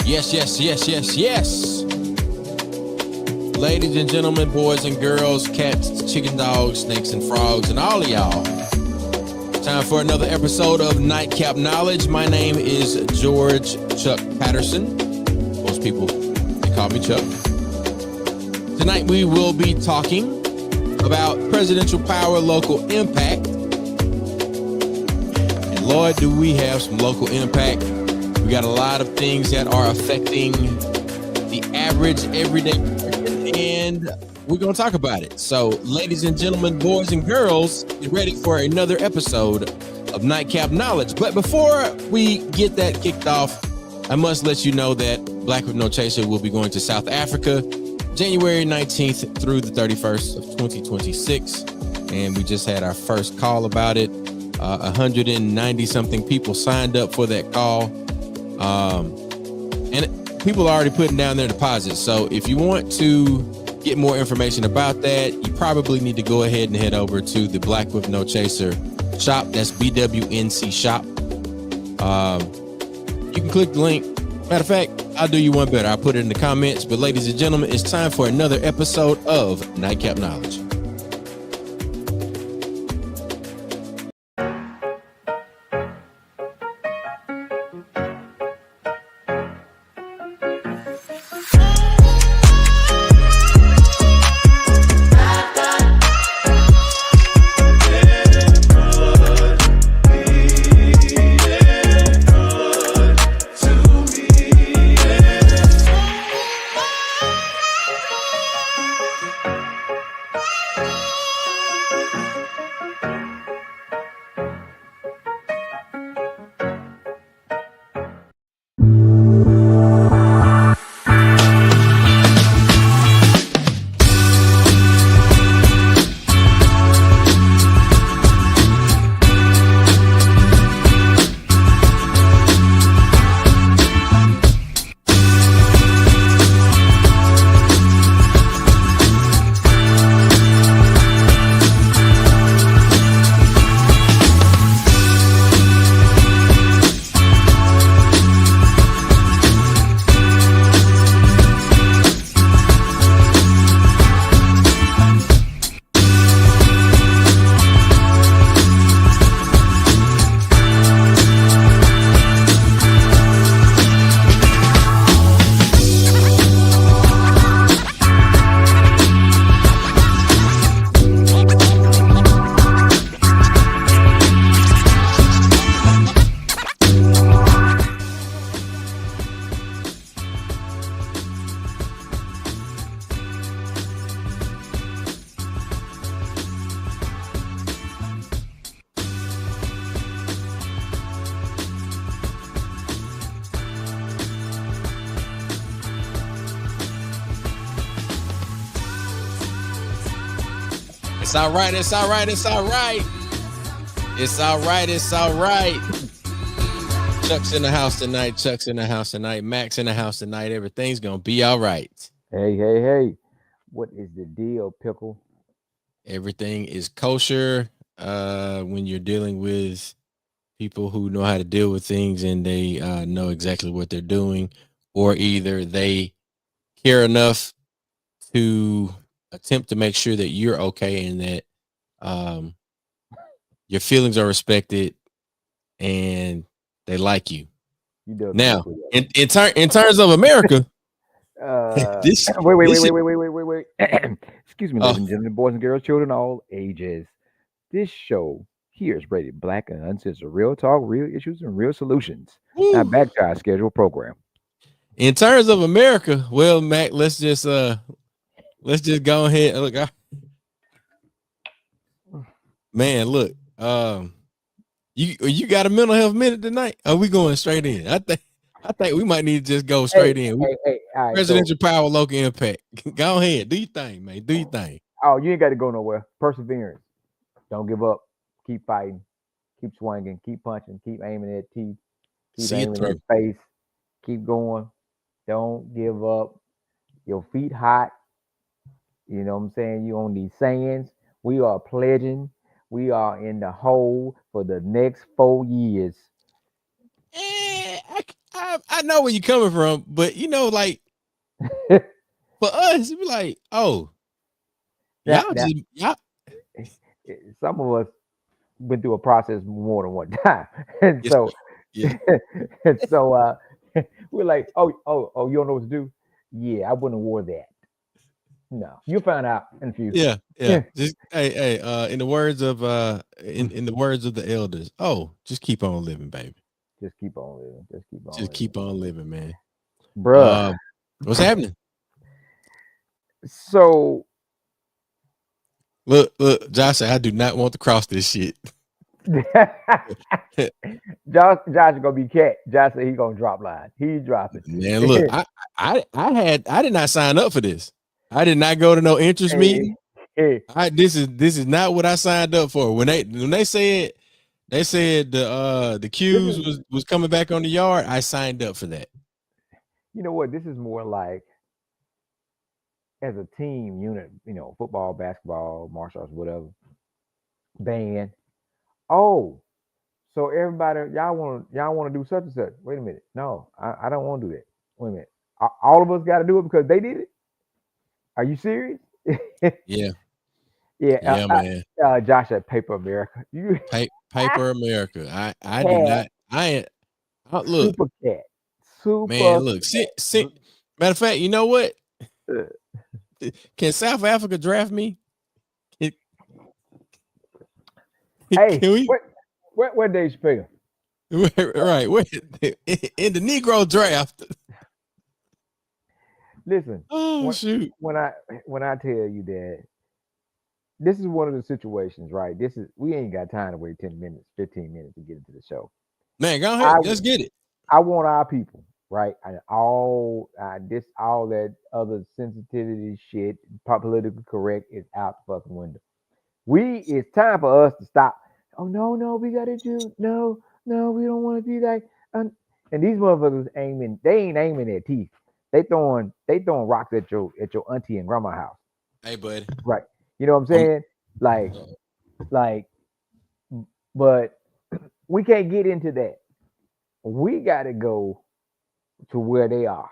Yes. Ladies and gentlemen, boys and girls, cats, chicken, dogs, snakes, and frogs, and all of y'all. Time for another episode of Nightcap Knowledge. My name is George Chuck Patterson. Most people, they call me Chuck. Tonight we will be talking about presidential power, local impact. And Lord, do we have some local impact. We got a lot of things that are affecting the average everyday person, and we're going to talk about it. So, ladies and gentlemen, boys and girls, get ready for another episode of Nightcap Knowledge. But before we get that kicked off, I must let you know that Black with No Chaser will be going to South Africa January 19th through the 31st of 2026. And we just had our first call about it. 190 something people signed up for that call. And people are already putting down their deposits. So if you want to get more information about that, you probably need to go ahead and head over to the Black with No Chaser shop. That's BWNC shop. You can click the link. Matter of fact, I'll do you one better. I'll put it in the comments. But ladies and gentlemen, it's time for another episode of Nightcap Knowledge. It's all right. Chuck's in the house tonight. Mac's in the house tonight. Everything's going to be all right. Hey. What is the deal, Pickle? Everything is kosher when you're dealing with people who know how to deal with things and they know exactly what they're doing, or either they care enough to attempt to make sure that you're okay and that your feelings are respected and they like you. Now, in terms of America, this wait. Excuse me, ladies and gentlemen, boys and girls, children, all ages. This show here is rated black and uncensored. Real talk, real issues, and real solutions. Now back to our scheduled program. In terms of America, well, Mac, let's just go ahead. Look, man, look. You got a mental health minute tonight? Are we going straight in? I think we might need to just go straight in. Right, presidential power, local impact. Go ahead, do your thing, man. Do your thing. Oh, you ain't got to go nowhere. Perseverance. Don't give up. Keep fighting. Keep swinging. Keep punching. Keep aiming at teeth. Keep aiming at face. Keep going. Don't give up. Your feet hot. You know what I'm saying? You on these sands. We are pledging. We are in the hole for the next 4 years. I know where you're coming from, but like for us, we like, oh, now, y'all now, just y'all. some of us went through a process more than one time, and Yes, so, yeah, and so, we're like, oh, you don't know what to do? Yeah, I wouldn't have wore that. No, you'll find out in the future. yeah. Just hey. In the words of in the words of the elders, oh, just keep on living, baby. Just keep on living. Just keep on Just living, keep on living, man. bruh. Um, what's happening? So, Look, Josh said, I do not want to cross this shit. Josh is gonna be cat. Josh said he's gonna drop line. He's dropping. Man, look, I did not sign up for this. I did not go to no interest Hey, meeting. hey, This is not what I signed up for. When they said the this cues is, was coming back on the yard, I signed up for that. you know what? This is more like as a team unit. Football, basketball, martial arts, whatever. Band. Oh, so everybody, y'all want to do such and such. Wait a minute. No, I don't want to do that. Wait a minute. All of us got to do it because they did it. Are you serious? Yeah, Yeah. yeah, man. Josh at Paper America. You Paper America. I do cat, not. Look, super cat, man. super. Look, matter of fact, you know what? Uh, Can South Africa draft me? Can, hey, can we? what Dave Chappelle? Right. In the Negro draft. Listen, Oh when shoot. when I when I tell you that this is one of the situations, right? This is we ain't got time to wait 10 minutes, 15 minutes to get into the show. Man, go I ahead. Let's get it. I want our people, right? And all that other sensitivity shit, politically correct is out the fucking window. It's time for us to stop. Oh no, we gotta do no, we don't want to be like. And these motherfuckers aiming, they ain't aiming at teeth. They throwing rocks at your auntie and grandma house, Hey, buddy. right? You know what I'm I'm saying? Like, but we can't get into that. We got to go to where they are,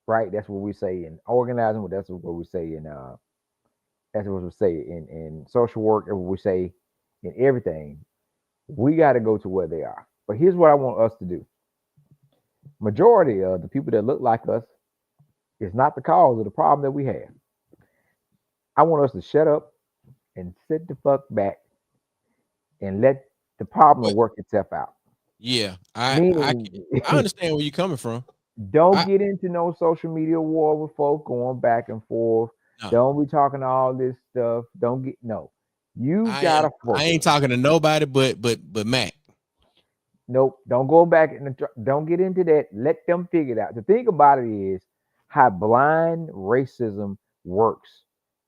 right? That's what we say in organizing. That's what we say in that's what we say in social work. And what we say in everything. We got to go to where they are. But here's what I want us to do. Majority of the people that look like us is not the cause of the problem that we have. I want us to shut up and sit the fuck back and let the problem but work itself out. yeah, Meaning, I understand where you're coming from. don't I get into no social media war with folks going back and forth. no, Don't be talking all this stuff. Don't get no. You gotta I focus. ain't talking to nobody but Mac. Nope. Don't go back and don't get into that. Let them figure it out. The thing about it is how blind racism works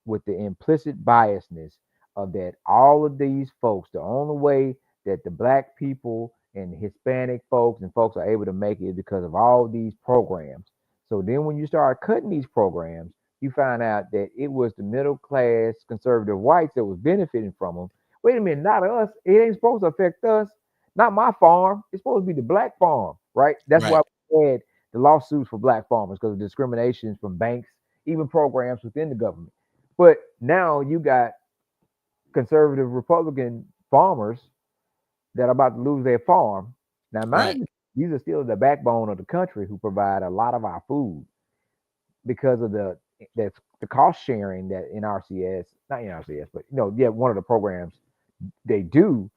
with the implicit biasness of that all of these folks, the only way that the black people and Hispanic folks and folks are able to make it is because of all these programs. So then when you start cutting these programs, you find out that it was the middle class conservative whites that was benefiting from them. Wait a minute, not us. It ain't supposed to affect us. Not my farm. It's supposed to be the black farm, right? That's why Right, we had the lawsuits for black farmers because of discrimination from banks, even programs within the government. But now you got conservative Republican farmers that are about to lose their farm. Now, right, mind you, these are still the backbone of the country who provide a lot of our food because of the cost sharing that NRCS, not NRCS, but yeah, one of the programs they do.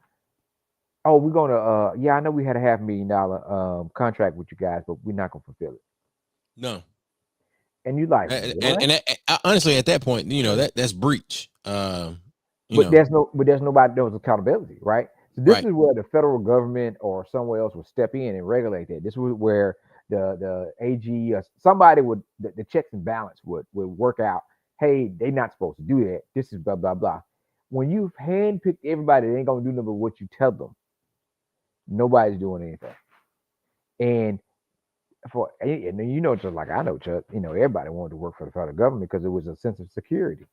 Oh, we're gonna yeah, I know we had a $500,000 contract with you guys, but we're not gonna fulfill it. no. And you like, And what? honestly, at that point, that's breach. You But know, there's nobody there was accountability, right? So this right, is where the federal government or somewhere else would step in and regulate that. This was where the AG or somebody would the checks and balance would work out. Hey, they're not supposed to do that. This is blah blah blah. When you've handpicked everybody, they ain't gonna do nothing but what you tell them. Nobody's doing anything. And and then just like I know, Chuck, everybody wanted to work for the federal government because it was a sense of security.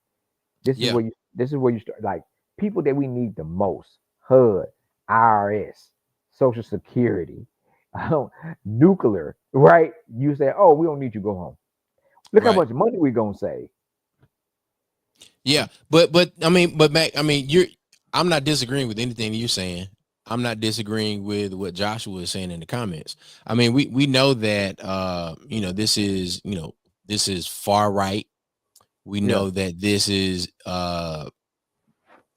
yeah, This is where you start like people that we need the most: HUD, IRS, Social Security, nuclear, right? You say, oh, we don't need you, go home. Look how Right. much money we gonna save. Yeah. But Mac, I'm not disagreeing with anything you're saying. I'm not disagreeing with what Joshua is saying in the comments. I mean, we know that this is far right. We Yeah, know that this is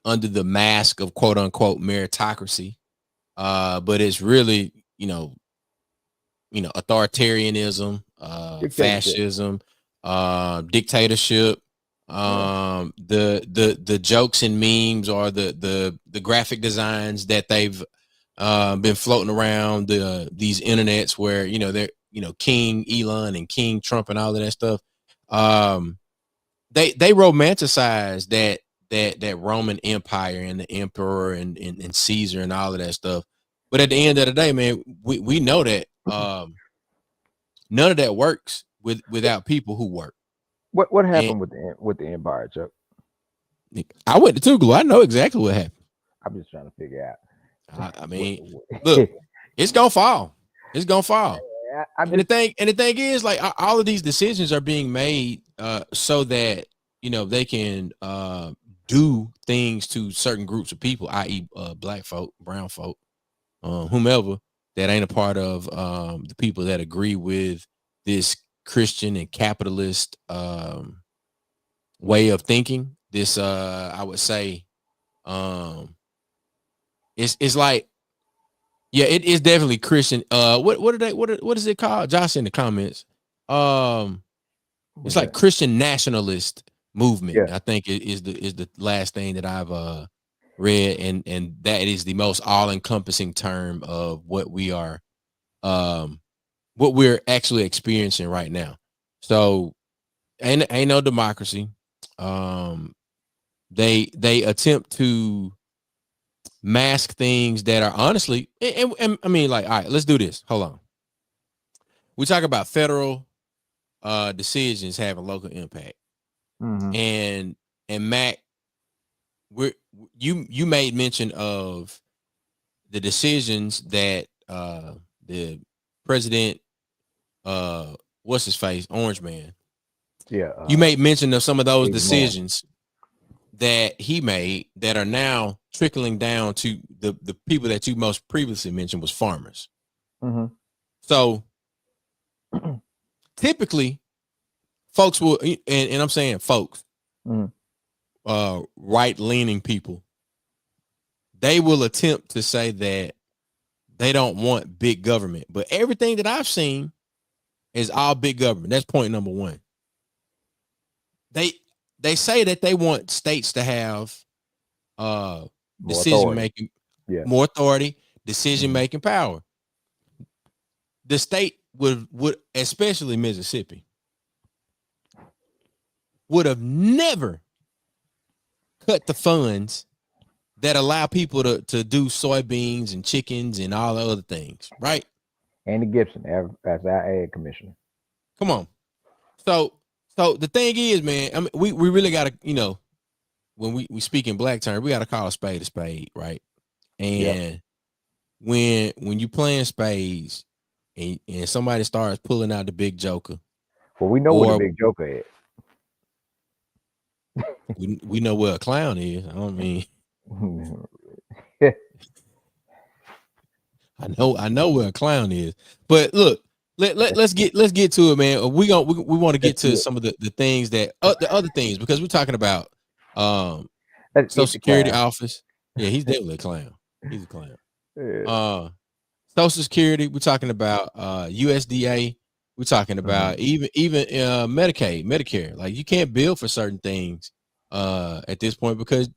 under the mask of quote unquote meritocracy. But it's really, authoritarianism, dictatorship. fascism, dictatorship. Yeah, The jokes and memes or the graphic designs that they've been floating around these internets where they're King Elon and King Trump and all of that stuff. Um, they romanticize that Roman Empire and the emperor and Caesar and all of that stuff. But at the end of the day, man, we know that none of that works without people who work. what And happened with the empire, Chuck? I went to Tuglu. I know exactly what happened. I'm just trying to figure out. I mean, what- look, it's gonna fall. It's gonna fall. I'm And just the thing is, like, all of these decisions are being made so that they can do things to certain groups of people, i.e., black folk, brown folk, whomever that ain't a part of the people that agree with this Christian and capitalist way of thinking. This, I would say, um, it's like, yeah, it is definitely Christian. What is it called? Josh in the comments. It's what's like that? Christian nationalist movement. Yeah, I think it is the last thing that I've read, and that is the most all encompassing term of um what we're actually experiencing right now. So ain't no democracy. Um, they attempt to mask things that are honestly, and I mean, like, all right, let's do this. Hold on. We talk about federal decisions having local impact, hmm and Mac, we're you made mention of the decisions that the president, what's his face, Orange Man. yeah. You made mention of some of those Big man. decisions that he made that are now trickling down to the people that you most previously mentioned was farmers. hmm So typically, folks will, and I'm saying folks, hmm right leaning people, they will attempt to say that they don't want big government, but everything that I've seen is all big government. That's point number one. They they say that they want states to have uh More decision authority. making, Yeah. more authority, decision hmm making power. The state would especially Mississippi would have never cut the funds that allow people to do soybeans and chickens and all the other things, right? Andy Gibson as our ag commissioner. Come on. So the thing is, man, I mean, we really gotta, when we speak in black terms, we gotta call a spade, right? Yep. And when you playing spades and somebody starts pulling out the big joker, Well, we know where the or big joker is. we know where a clown is. I don't mean, I know where a clown is. But look, let's get to it, man. We want to get Let's to do it. some of the things that the other things, because we're talking about Let's Social eat the Security clown. office. Yeah, he's definitely a clown. He's a clown. Yeah. Uh Social Security, we're talking about USDA, we're talking hmm about even Medicaid, Medicare. Like, you can't bill for certain things at this point because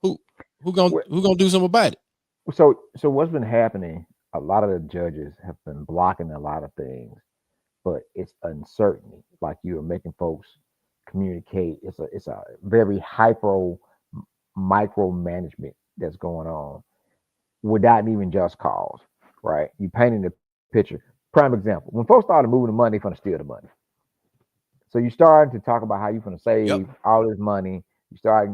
who who gonna do something about it? So what's been happening? A lot of the judges have been blocking a lot of things, but it's uncertainty. Like you are making folks communicate. It's a very hyper micromanagement that's going on without even just cause, right? You painting the picture. Prime example: when folks started moving the money, they finna steal the money. So you started to talk about how you're gonna Yep. save all this money. You start,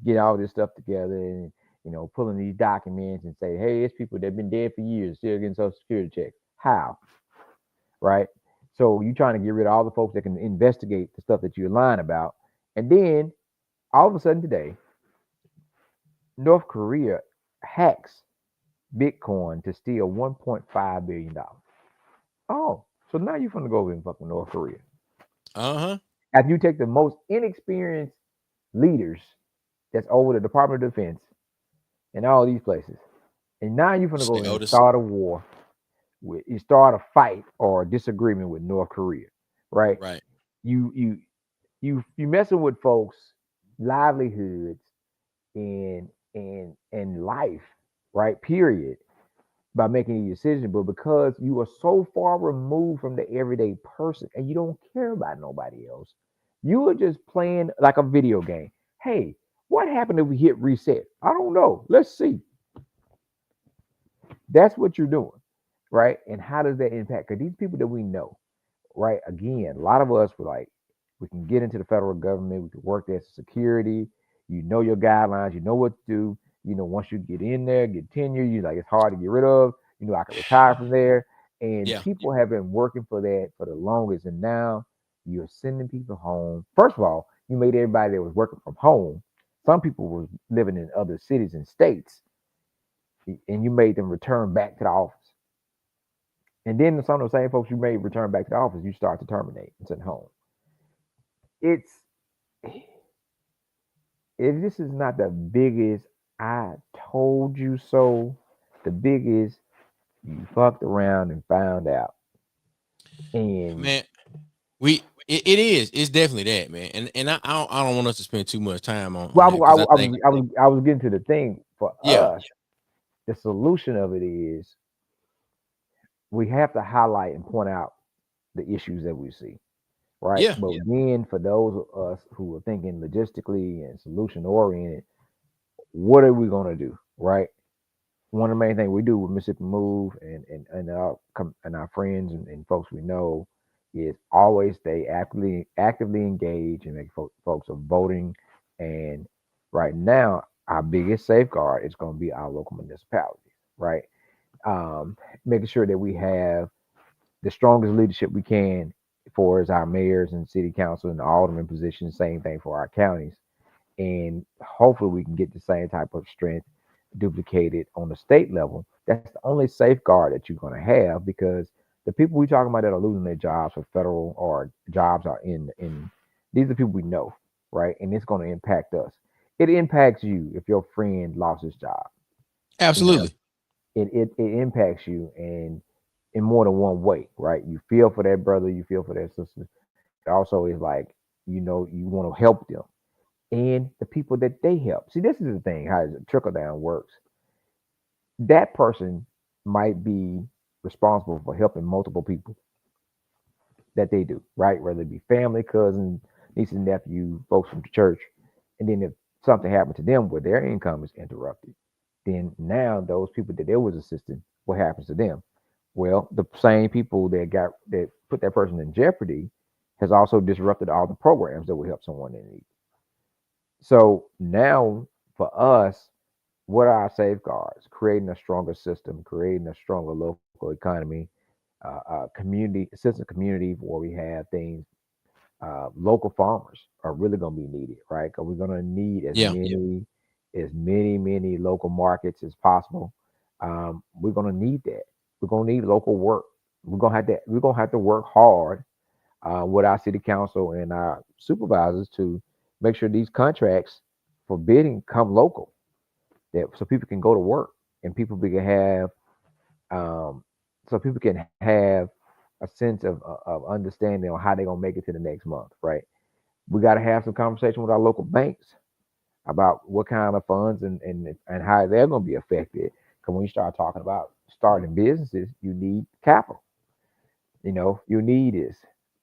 get all this stuff together, and pulling these documents and say, hey, it's people that have been dead for years still getting Social Security checks. How? Right? So you're trying to get rid of all the folks that can investigate the stuff that you're lying about. And then all of a sudden today, North Korea hacks Bitcoin to steal $1.5 billion. Oh, so now you're going to go over and fuck with North Korea. Uh-huh. After you take the most inexperienced leaders that's over the Department of Defense and all these places, and now you're going to go and Otis. start a war you start a fight or a disagreement with North Korea, right? Right. You messing with folks' livelihoods and life, right? Period. By making a decision, but because you are so far removed from the everyday person and you don't care about nobody else, you are just playing like a video game. Hey, what happened if we hit reset? I don't know. Let's see. That's what you're doing, right? And how does that impact? Because these people that we know, right? Again, a lot of us were like, we can get into the federal government, we can work there as security. You know your guidelines, you know what to do. Once you get in there, get tenure, you like it's hard to get rid of. I can retire from there. And Yeah. people have been working for that for the longest. And now you're sending people home. First of all, you made everybody that was working from home. Some people were living in other cities and states, and you made them return back to the office. And then some of the same folks you made return back to the office, you start to terminate and send home. It's if this is not the biggest I told you so, the biggest you fucked around and found out. And Man, it is. It's definitely that, man. And I don't want us to spend too much time on well, that because I think I was getting to the thing for yeah, us. The solution of it is we have to highlight and point out the issues that we see, right? yeah, But again, for those of us who are thinking logistically and solution oriented, what are we going to do, right? One of the main things we do with Mississippi Move and our friends and folks we know is always stay actively engaged and make folks are voting. And right now, our biggest safeguard is going to be our local municipalities, right? Um, Making sure that we have the strongest leadership we can for as our mayors and city council and the alderman positions. Same thing for our counties, and hopefully we can get the same type of strength duplicated on the state level. That's the only safeguard that you're going to have because the people we talking about that are losing their jobs for federal or jobs are in these are people we know, right? And it's going to impact us. It impacts you if your friend lost his job. You know, absolutely. it impacts you and in more than one way, right? You feel for that brother, you feel for that sister. It also is like, you want to help them and the people that they help. See, this is the thing, how the trickle down works. That person might be responsible for helping multiple people that they do, right? Whether it be family, cousins, nieces, and nephew, folks from the church. And then if something happened to them where their income is interrupted, then now those people that they was assisting, what happens to them? Well, the same people that put that person in jeopardy has also disrupted all the programs that will help someone in need. So now for us, what are our safeguards? Creating a stronger system, creating a stronger local economy, community, system community where we have things. Local farmers are really going to be needed, right? Because we're going to need Yeah. many local markets as possible. We're going to need that. We're going to need local work. We're going to have to work hard with our city council and our supervisors to make sure these contracts for bidding come local, that so people can go to work and um, people can have a sense of understanding on how they're gonna make it to the next month, right? We got to have some conversation with our local banks about what kind of funds and how they're going to be affected. Because when you start talking about starting businesses, you need capital. You need this.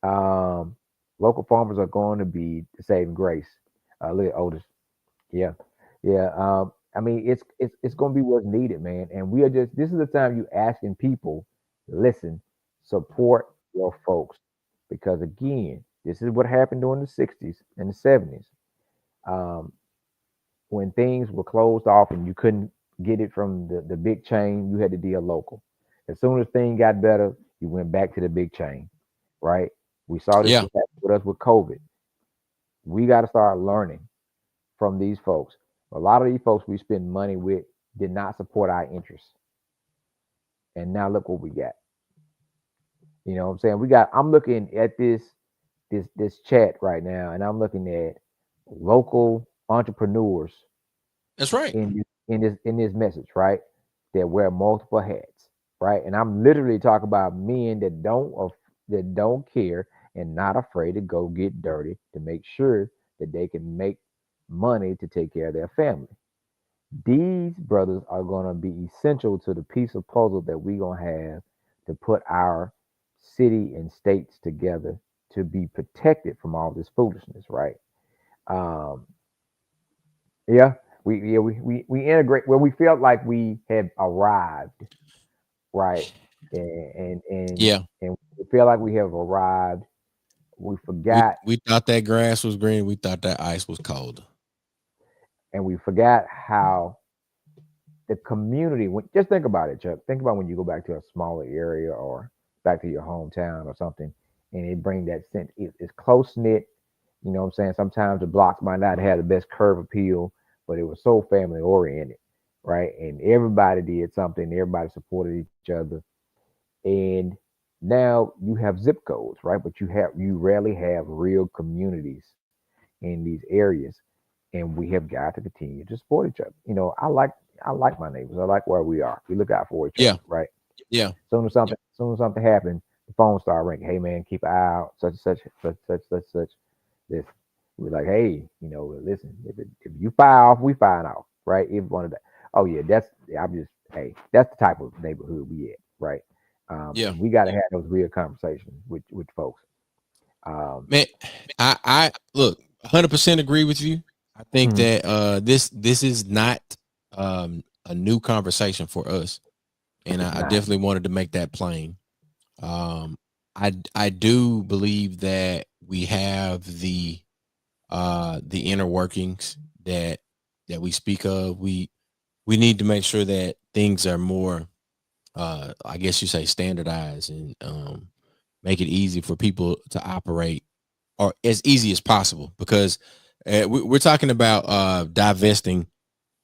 Um, Local farmers are going to be the saving grace. Look at Otis. Yeah, yeah. I mean, it's going to be what's needed, man. And we are just this is the time you asking people, listen, support your folks, because again, this is what happened during the '60s and the '70s. Um, when things were closed off and you couldn't get it from the big chain, you had to deal local. As soon as things got better, you went back to the big chain, right? We saw this Yeah, with us with COVID. We got to start learning from these folks. A lot of these folks we spend money with did not support our interests. And now look what we got. You know what I'm saying? I'm looking at this chat right now, and I'm looking at local entrepreneurs that's right. in this message, right? That wear multiple hats, right? And I'm literally talking about men that don't care and not afraid to go get dirty to make sure that they can make money to take care of their family. These brothers are going to be essential to the piece of puzzle that we're going to have to put our city and states together to be protected from all this foolishness, right? Um, yeah, we integrate where we felt like we had arrived, right? Yeah, And we feel like we have arrived. We we forgot we thought that grass was green. We thought that ice was cold. and we forgot how the community. Just think about it, Chuck. Think about when you go back to a smaller area or back to your hometown or something, and it bring that sense. It's close knit. You know what I'm saying? Sometimes the blocks might not have the best curb appeal, but it was so family oriented, right? And everybody did something. Everybody supported each other. And now you have zip codes, right? But you rarely have real communities in these areas, and we have got to continue to support each other. I like my neighbors. I like where we are. We look out for each other, Yeah, right? yeah, Soon as something happens, the phone start ringing. Hey man, keep an eye out. Such and such. This. We're like, hey, listen. If you fire off, we fire off, right? If one of that. Oh yeah, I'm just. Hey, that's the type of neighborhood we at, right? yeah. And we got to have those real conversations with folks. Um, Man, I look 100% agree with you. I think mhm, that this is not a new conversation for us, and it's I not. definitely wanted to make that plain. Um, I do believe that we have the inner workings that we speak of. We need to make sure that things are more I guess you say standardized and make it easy for people to operate or as easy as possible because we're talking about divesting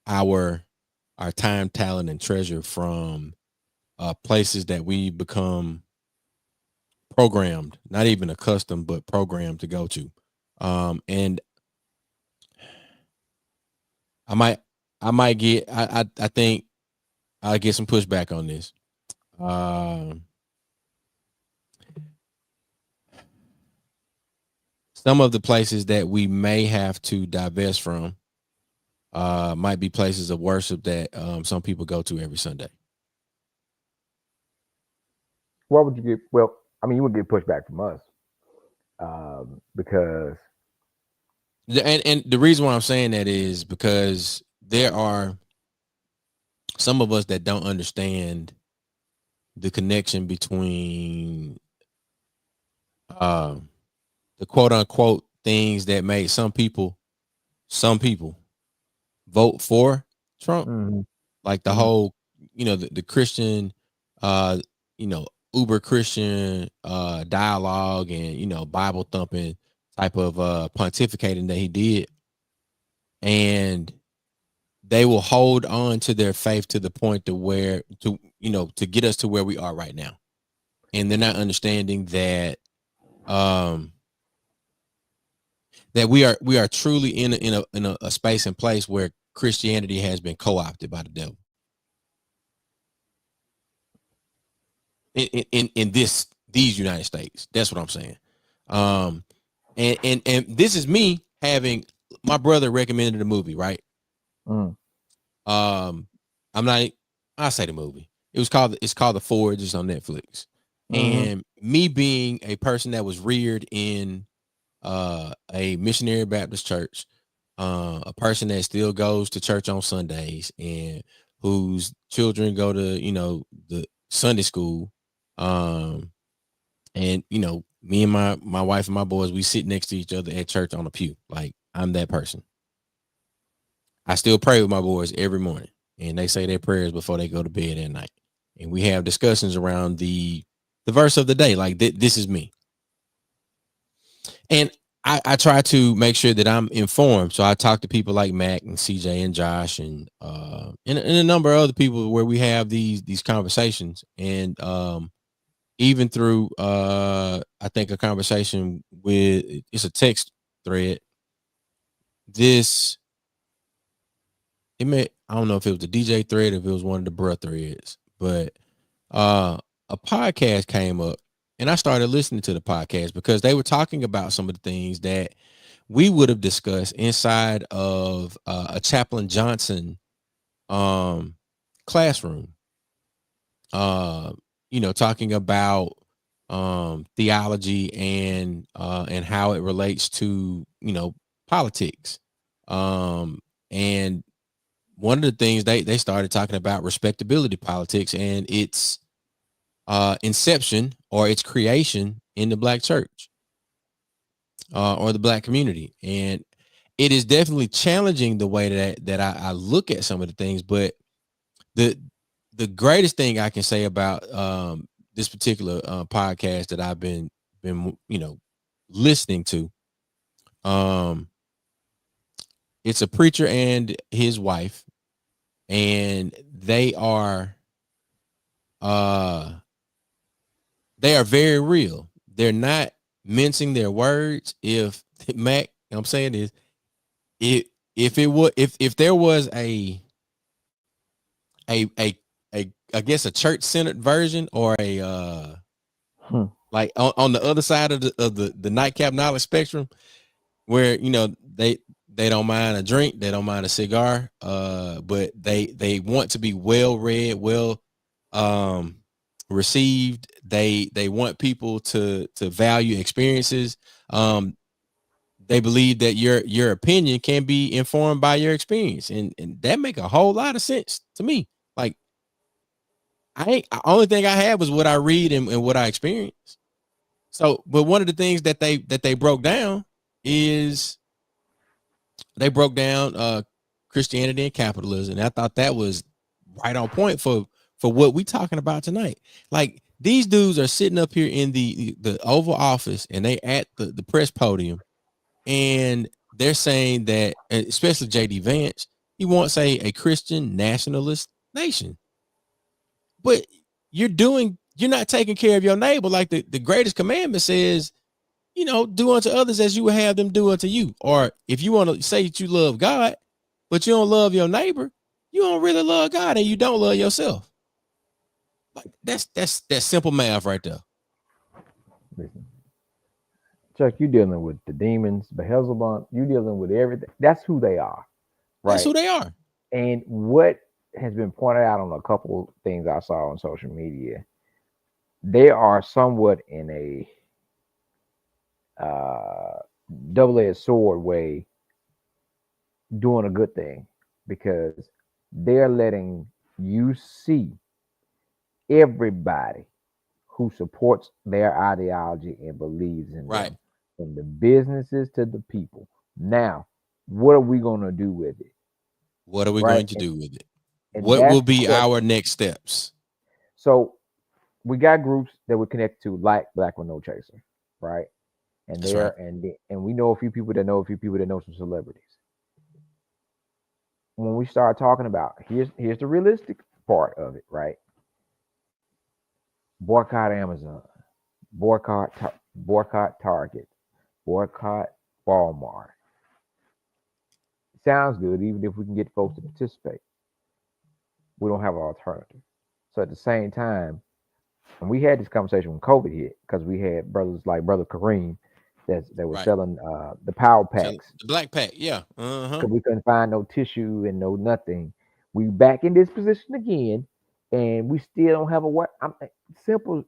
our our time, talent, and treasure from places that we become programmed, not even accustomed, but programmed to go to. And I might, I might get, I think I'll get some pushback on this. Um, some of the places that we may have to divest from might be places of worship that some people go to every Sunday. What would you get? Well, I mean, you would get pushback from us because And the reason why I'm saying that is because there are some of us that don't understand the connection between um, the quote unquote things that made some people vote for Trump, mhm, like the mhm, whole, the Christian, uh, uber Christian dialogue and Bible thumping type of pontificating that he did, and they will hold on to their faith to the point to where to get us to where we are right now, and they're not understanding um that we are truly in a space and place where Christianity has been co-opted by the devil in these United States. That's what I'm saying. Um, and this is me having my brother recommended a movie, right? mhm, Um, I'm not. I say the movie. It's called The Forge. It's on Netflix. mhm, And me being a person that was reared in a missionary Baptist church, a person that still goes to church on Sundays and whose children go to the Sunday school, um, and me and my wife and my boys, we sit next to each other at church on a pew. Like I'm that person. I still pray with my boys every morning, and they say their prayers before they go to bed at night. And we have discussions around the verse of the day, like this is me. And I try to make sure that I'm informed. So I talk to people like Mac and CJ and Josh and a number of other people where we have these conversations. And even through I think a conversation with it's a text thread. This it may I don't know if it was the DJ thread, if it was one of the bruh threads, but uh a podcast came up and I started listening to the podcast because they were talking about some of the things that we would have discussed inside of a Chaplain Johnson um classroom. Uh talking about theology and how it relates to, politics. And one of the things they started talking about respectability politics and its inception or its creation in the black church or the black community. And it is definitely challenging the way that I look at some of the things. But the the greatest thing I can say about this particular podcast that I've been listening to, um, it's a preacher and his wife, and uh they are very real. They're not mincing their words. If Mac, I'm saying this, if if it would if there was a a a I guess a church centered version or a Hmm. like on the other side of the nightcap knowledge spectrum, where they don't mind a drink, they don't mind a cigar, but they want to be well read, well um received. They want people to value experiences. um they believe that your opinion can be informed by your experience, and that make a whole lot of sense to me. Like only thing I had was what I read and what I experience. So, but one of the things that they broke down is they broke down Christianity and capitalism. And I thought that was right on point for what we talking about tonight. Like these dudes are sitting up here in the Oval Office and they at the press podium, and they're saying that, especially JD Vance, he wants a Christian nationalist nation. But you're not taking care of your neighbor. Like the greatest commandment says, do unto others as you would have them do unto you. Or if you want to say that you love God, but you don't love your neighbor, you don't really love God and you don't love yourself. Like that's simple math right there. Listen, Chuck, you dealing with the demons, Beelzebub. You dealing with everything. That's who they are, That's right? who they are. And what has been pointed out on a couple of things I saw on social media, they are somewhat in a double-edged sword way doing a good thing because they're letting you see everybody who supports their ideology and believes in Right. them, from the businesses to the people. Now, what are we going to do with it? What are we Right. going to do with it? And What that's will the be question. our next steps? So we got groups that we're connected to, like Black with No Chaser, right? And That's right. and we know a few people that know a few people that know some celebrities. When we start talking about here's the realistic part of it, right? Boycott Amazon, boycott Target, boycott Walmart. Sounds good, even if we can get folks to participate. We don't have an alternative. So at the same time, and we had this conversation when COVID hit, because we had brothers like Brother Kareem that were Right. selling the power So packs the black pack, yeah. Uh-huh. because we couldn't find no tissue and no nothing. We back in this position again, and we still don't have a what? Simple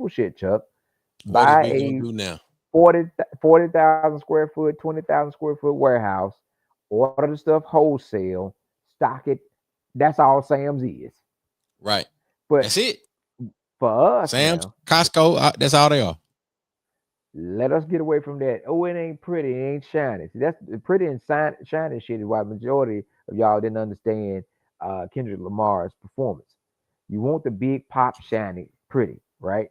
shit, Chuck. What is Buy we gonna a do now? 40,000 square foot, 20,000 square foot warehouse, order the stuff wholesale, stock it. That's all Sam's is. Right. But That's it. for us Sam's, now, Costco, that's all they are. let us get away from that. Oh, it ain't pretty, it ain't shiny. See, that's the pretty and shiny shit is why majority if y'all didn't understand Kendrick Lamar's performance. You want the big pop, shiny, pretty, right?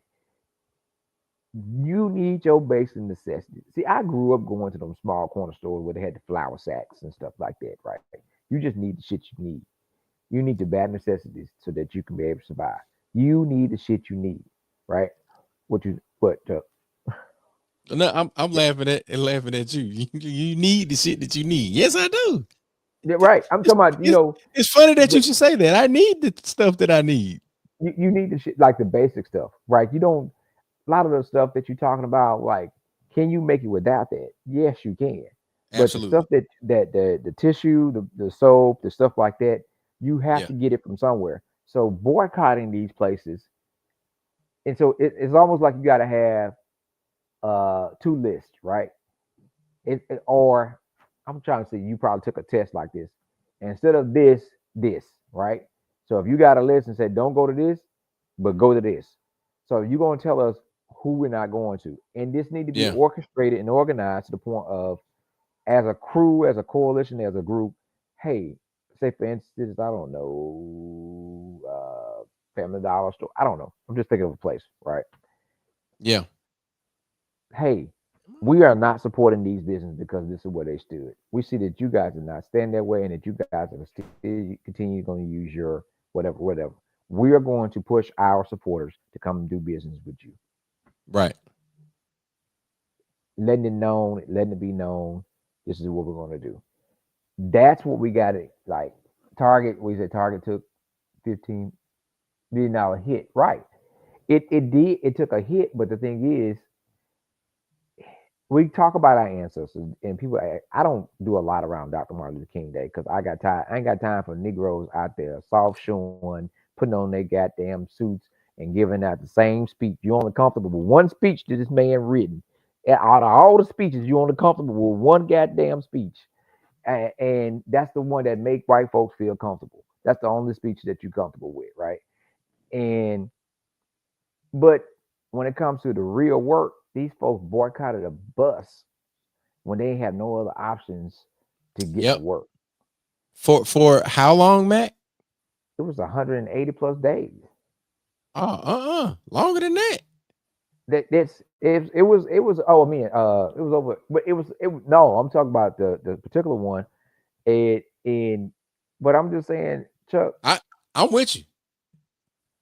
You need your basic necessities. See, I grew up going to them small corner stores where they had the flour sacks and stuff like that, right? You just need the shit you need. You need the bad necessities so that you can be able to survive. You need the shit you need, right? What No, I'm laughing at you. You need the shit that you need. Yes, I do. yeah, right. I'm It's, talking about, it's funny that but you should say that. I need the stuff that I need. you need the shit like the basic stuff, right? You don't a lot of the stuff that you're talking about, like, can you make it without that? Yes, you can. But the stuff Absolutely. that the tissue, the soap, the stuff like that, you have Yeah. to get it from somewhere. So boycotting these places, and so it's almost like you got to have two lists, right? Or I'm trying to say you probably took a test like this. Instead of this, right? So if you got a list and said don't go to this, but go to this. So you're gonna tell us who we're not going to. And this need to be Yeah. orchestrated and organized to the point of as a crew, as a coalition, as a group, hey, say for instance, I don't know, Family Dollar store. I don't know. I'm just thinking of a place, right? Yeah. Hey, we are not supporting these businesses because this is where they stood. We see that you guys are not stand that way and that you guys are still continue going to use your whatever. We are going to push our supporters to come and do business with you. Right. Letting it be known, this is what we're going to do. That's what we got it like. Target, we said Target took $15 million hit. Right. It did, it took a hit, but the thing is, we talk about our ancestors and people. I don't do a lot around Dr. Martin Luther King Day because I got time. I ain't got time for Negroes out there soft shoeing, putting on their goddamn suits and giving out the same speech. You only comfortable with one speech that this man written. Out of all the speeches, you only comfortable with one goddamn speech, and that's the one that make white folks feel comfortable. That's the only speech that you're comfortable with, right? And but when it comes to the real work, these folks boycotted a bus when they have no other options to get to Yep. work. For how long, Mac? It was 180 plus days. Longer than that. It was oh I mean it was over, but no, I'm talking about the particular one. And but I'm just saying, Chuck, I I'm with you.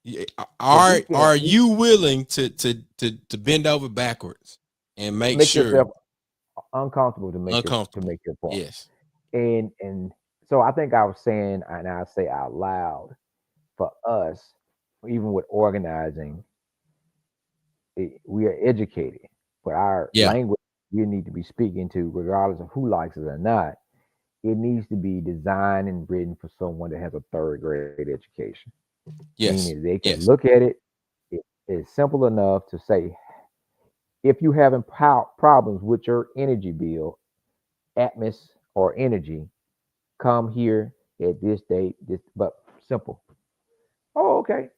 the Are weekend you willing to bend over backwards and make make sure yourself uncomfortable to uncomfortable? make your point. Yes. And so I think I was saying, and I say out loud, for us, even with organizing, we are educated, but our Yeah. language we need to be speaking to, regardless of who likes it or not, it needs to be designed and written for someone that has a third grade education. Meaning Yes. they can Yes. look at it. It's simple enough to say, if you having problems with your energy bill, atmos or energy, come here at this date. This, but simple. Oh, okay.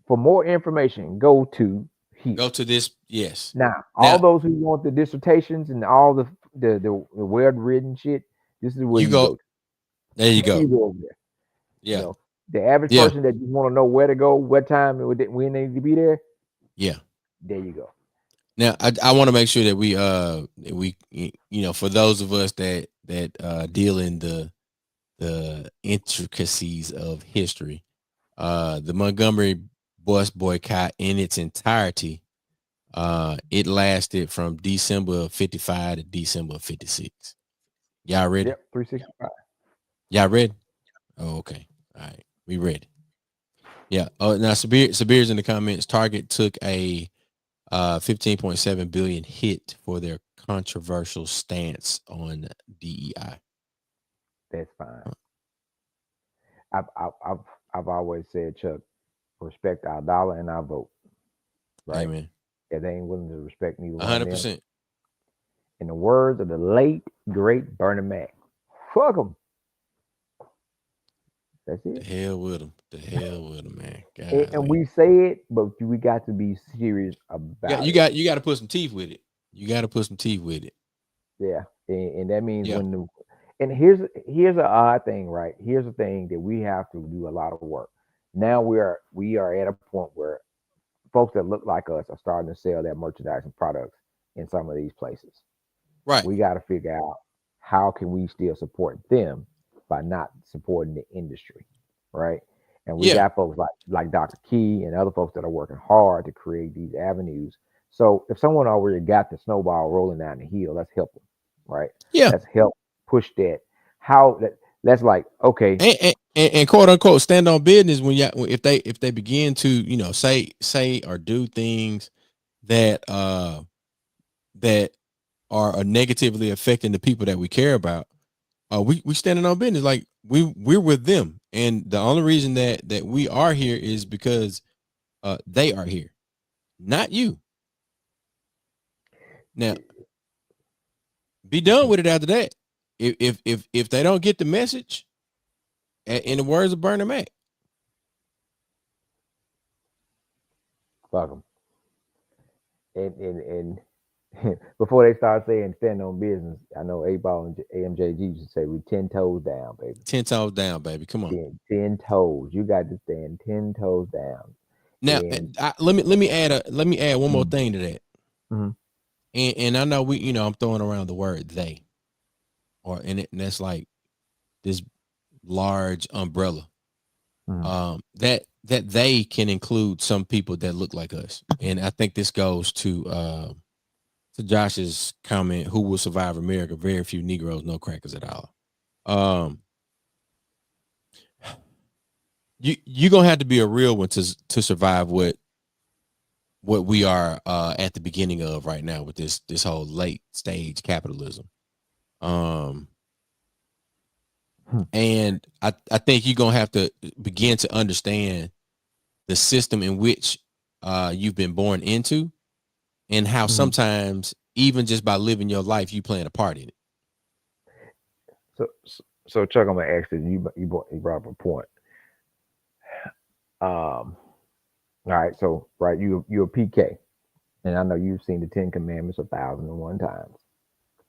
For more information, go to here. Go to this. Yes. Now, all Now those who want the dissertations and all the well written shit, this is where you you go. go There you to. You go. go over there. You Yeah. know, the average Yeah. person that just want to know where to go, what time, and when they need to be there. Yeah. There you go. Now I want to make sure that for those of us that deal in the intricacies of history, the Montgomery bus boycott in its entirety, it lasted from December of 55 to December of 56. Y'all ready? Yep, 365. Y'all ready? Oh, okay. All right. We ready. Yeah. Oh, now Sabir's in the comments. Target took a 15.7 billion hit for their controversial stance on DEI. That's fine. I've, I've I've I've always said, Chuck, respect our dollar and our vote, right? Amen. If they ain't willing to respect neither one of them, 100%. in the words of the late great Bernie Mac, fuck them. That's The it. hell with them. The hell with them, man. And Golly. we say it, but we got to be serious Yeah, about it. you got to put some teeth with it. You got to put some teeth with it. Yeah, and that means Yeah. And here's an odd thing, right? Here's the thing that we have to do a lot of work. Now we are at a point where folks that look like us are starting to sell their merchandise and products in some of these places. Right. We got to figure out how can we still support them by not supporting the industry, right? And we Yeah. got folks like Dr. Key and other folks that are working hard to create these avenues. So if someone already got the snowball rolling down the hill, let's help them, right? Yeah. Let's help push that. How that that's like okay. And quote unquote stand on business when if they begin to say or do things that that are negatively affecting the people that we care about, we standing on business, like we're with them, and the only reason that we are here is because they are here, not you. Now be done with it after that. If they don't get the message, in the words of Bernie Mac. Fuck them. And before they start saying stand on business, I know A Ball and AMJG used to say we 10 toes down, baby. 10 toes down, baby, come on. Ten toes. You got to stand 10 toes down. Now And let me add one more mm, thing to that. mhm, And I know I'm throwing around the word they, and that's like this large umbrella. mhm. That they can include some people that look like us. And I think this goes to Josh's comment, who will survive America? Very few Negroes, no crackers at all. Um you're gonna have to be a real one to survive what we are at the beginning of right now with this whole late stage capitalism. Um Hmm. and I think you're gonna have to begin to understand the system in which you've been born into, and how Mhm. sometimes even just by living your life you playing a part in it. So Chuck, I'm gonna ask this. You brought up a point. All right. So right, you're a PK, and I know you've seen the Ten Commandments 1,001 times.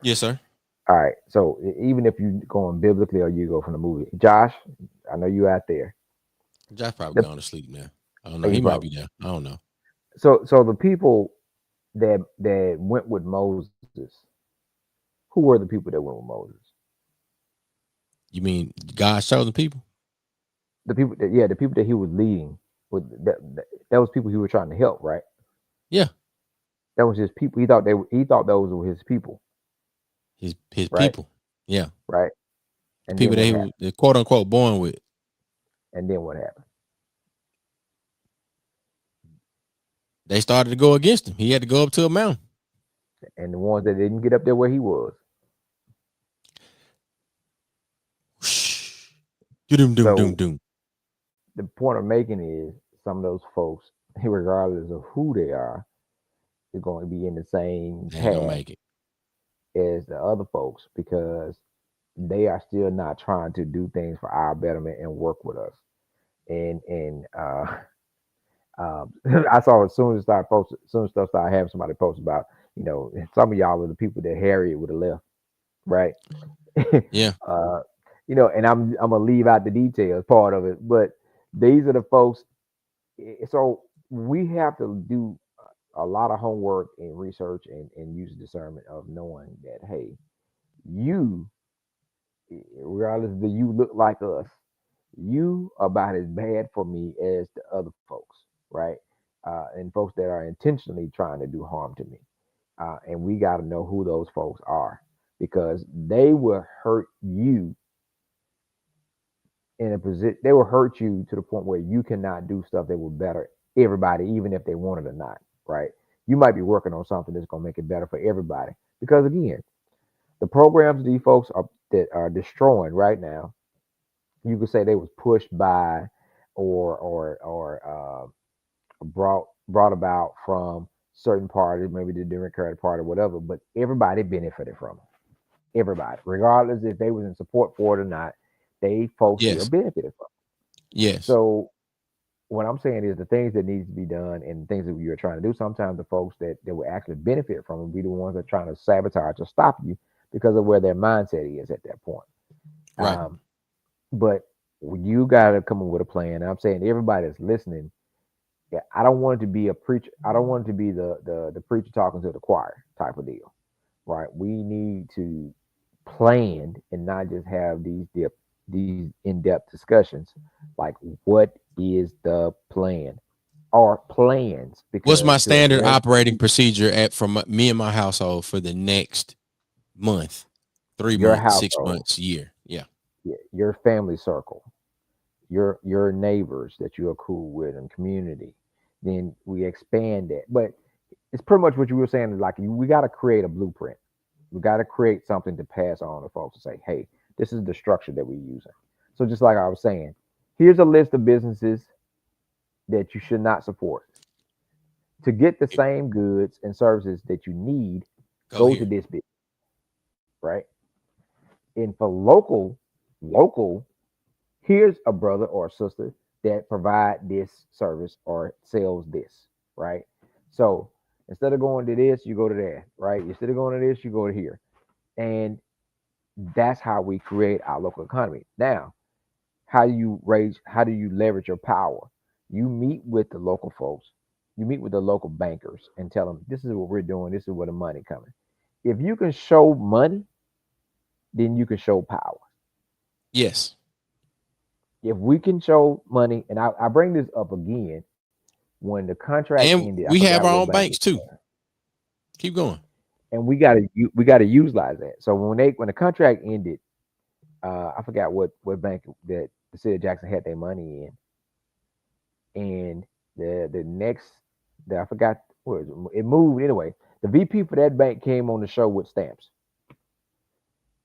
Yes, sir. All right. So even if you going biblically or you go from the movie, Josh, I know you out there. Josh probably The, gone to sleep now. I don't know. he He might probably be there. I don't know. so the people that went with Moses, who were the people that went with Moses? You mean God's chosen people? The people that the people that he was leading with that was people he was trying to help, right? Yeah, That was his people. He thought those were his people, his right? people. Yeah, Right. the And then people that what he happened? was quote unquote born with. And then what happened? They started to go against him. He had to go up to a mountain. And the ones that didn't get up there where he was. Doom doom doom So doom. the point I'm making is some of those folks, regardless of who they are going to be in the same They ain't gonna path make it. as the other folks because they are still not trying to do things for our betterment and work with us. And I saw as soon as stuff started having somebody post about, some of y'all are the people that Harriet would have left, right? Yeah. uh, and I'm gonna leave out the details part of it, but these are the folks. So we have to do a lot of homework and research and use discernment of knowing that hey, you, regardless that you look like us, you are about as bad for me as the other folks, right? And folks that are intentionally trying to do harm to me. And we got to know who those folks are because they will hurt you in a position. They will hurt you to the point where you cannot do stuff that will better everybody, even if they want it or not, right? You might be working on something that's going to make it better for everybody because again, the programs these folks that are destroying right now, you could say they was pushed by or brought about from certain parties, maybe the Democratic Party, or whatever. But everybody benefited from them. Everybody, regardless if they was in support for it or not, they folks still Yes. benefited from it. Yes. So what I'm saying is the things that needs to be done and the things that you're trying to do. Sometimes the folks that will actually benefit from it will be the ones that are trying to sabotage or stop you because of where their mindset is at that point. Right. But you got to come up with a plan. And I'm saying everybody that's listening, yeah, I don't want it to be a preacher. I don't want it to be the preacher talking to the choir type of deal, right? We need to plan and not just have these in-depth discussions. Like, what is the plan or plans? What's Because my to standard address operating procedure at from me and my household for the next month, three your months, 6 household, months, year? Yeah. your family circle, your neighbors that you are cool with and community, then we expand that. But it's pretty much what you were saying is like we got to create a blueprint. We got to create something to pass on to folks and say, hey, this is the structure that we're using. So just like I was saying, here's a list of businesses that you should not support. To get the same goods and services that you need, Go go to here. this business, right? And for local, here's a brother or a sister that provide this service or sells this, right? So instead of going to this, you go to that, right? Instead of going to this, you go to here. And that's how we create our local economy. Now, how do you leverage your power? You meet with the local folks, you meet with the local bankers and tell them this is what we're doing, this is where the money coming. If you can show money, then you can show power. Yes. If we can show money, and I bring this up again, when the contract And ended, I we have forgot our what own bank, banks too. Keep going. and we gotta utilize that. So when the contract ended, I forgot what bank that the city of Jackson had their money in, and the next that I forgot where it moved anyway. The VP for that bank came on the show with stamps,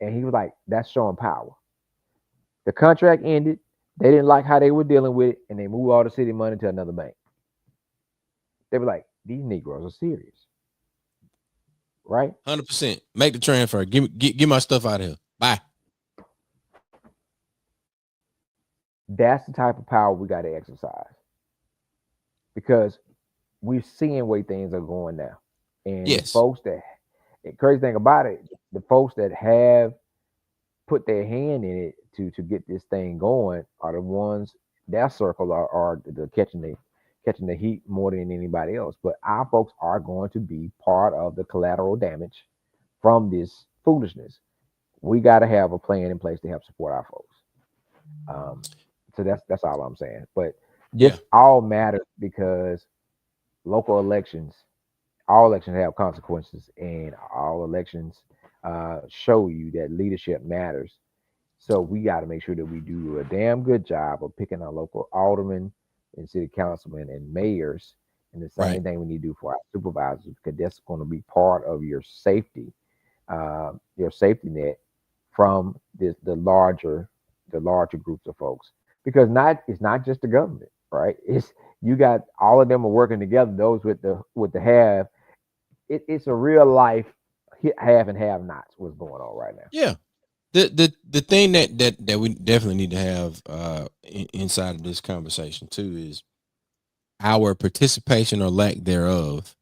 and he was like, "That's showing power." The contract ended. They didn't like how they were dealing with it, and they moved all the city money to another bank. They were like, "These Negroes are serious, right?" 100%. Make the transfer. Give my stuff out of here. Bye. That's the type of power we got to exercise because we're seeing where things are going now. And the Yes. folks that, the crazy thing about it, the folks that have put their hand in it to get this thing going are the ones their circle are the catching the heat more than anybody else. But our folks are going to be part of the collateral damage from this foolishness. We got to have a plan in place to help support our folks. Um, so that's all I'm saying. But Yeah. this all matters because local elections, all elections have consequences, and all elections show you that leadership matters. So we got to make sure that we do a damn good job of picking our local aldermen and city councilmen and mayors. And the Right. same thing we need to do for our supervisors because that's going to be part of your safety net from the larger groups of folks. Because not it's not just the government, right? It's you got all of them are working together. Those with the have it's a real life have and have nots. What's going on right now? Yeah. The thing that we definitely need to have inside of this conversation too is our participation or lack thereof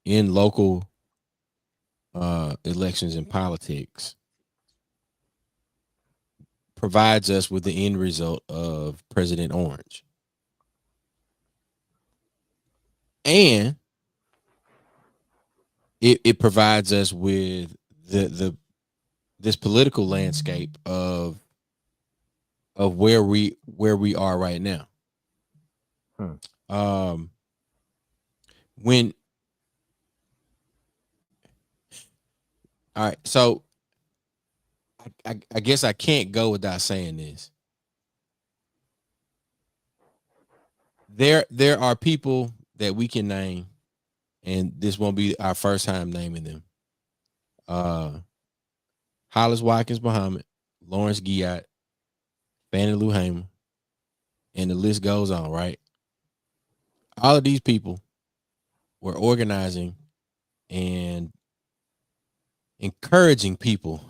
in local elections and politics provides us with the end result of President Orange. And it provides us with the this political landscape of where we are right now. Hmm. Um when all right, so I guess I can't go without saying this. There are people that we can name, and this won't be our first time naming them. Uh Hollis Watkins Muhammad, Lawrence Giat, Fannie Lou Hamer, and the list goes on, right? All of these people were organizing and encouraging people